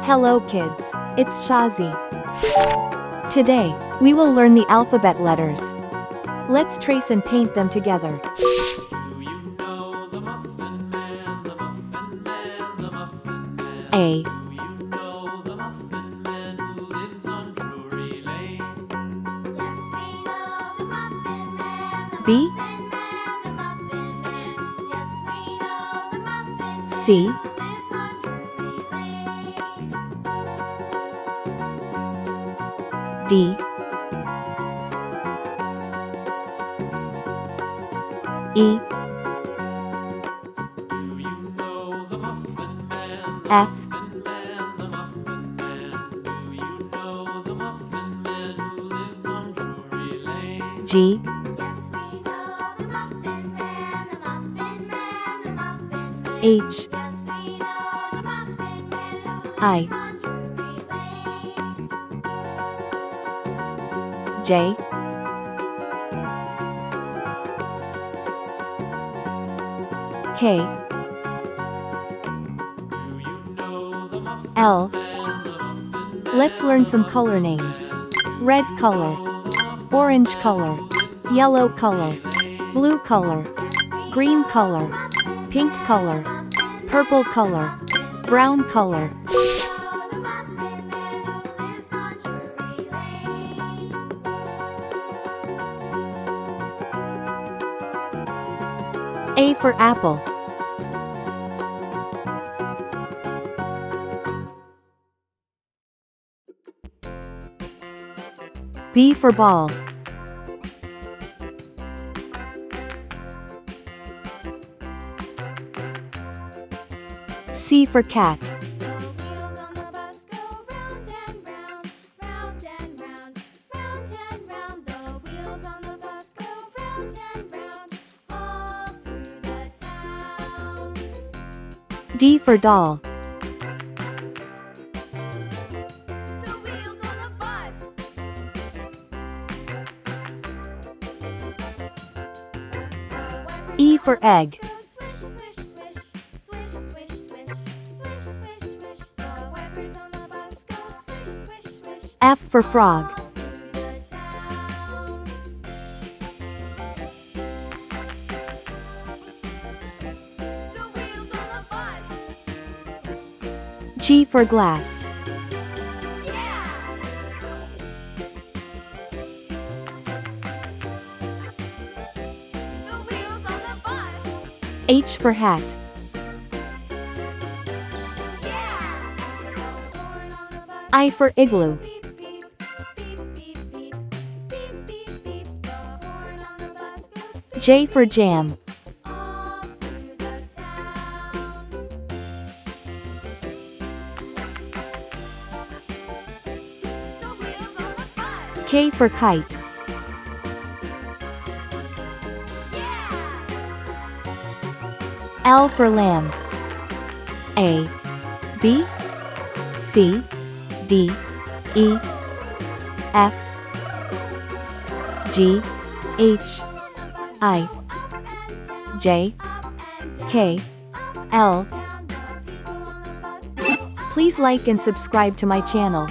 Hello kids, it's Shazi. Today, we will learn the alphabet letters. Let's trace and paint them together. Do you know the Muffin Man, the Muffin Man, the Muffin Man? A, Do you know the Muffin Man who lives on Drury Lane? Yes, we know the Muffin Man, the B, Muffin Man, the Muffin Man. Yes, we know the Muffin Man C, who lives on Drury Lane. D, E, Do you know the Muffin Man, the F, Muffin Man, the Muffin Man? Do you know the Muffin Man who lives on Drury Lane? G, Yes, we know the Muffin Man, the Muffin Man, the Muffin Man. H, Yes, we know the Muffin Man who I, lives on Drury Lane. J, K, Do you know the Muffin L. Man, the Muffin Man? Let's learn some color names. Red color, orange color, yellow color, blue color, green color, pink color, purple color, brown color. A for apple. B for ball. C for cat. The wheels on the bus go round and round, round and round, round and round. The wheels on the bus go round and round, all through the town. D for doll. The wheels on the bus. E for egg. Go swish, swish, swish, swish, swish, swish, swish, swish, swish. The wipers on the bus go swish, swish, swish. F for frog. All through the town. The wheels on the bus. G for glass. Yeah! The wheels on the bus. H for hat. Yeah! The horn on the bus. I for igloo. Beep, beep, beep, beep, beep, beep, beep, beep. The horn on the bus goes beep, J for jam. all through the town. The wheels on the bus. K for kite. Yeah! L for lamb. A, B, C, D, E, F, G, H, I, J, K, L. Down the people on the bus go up. Please like and subscribe to my channel.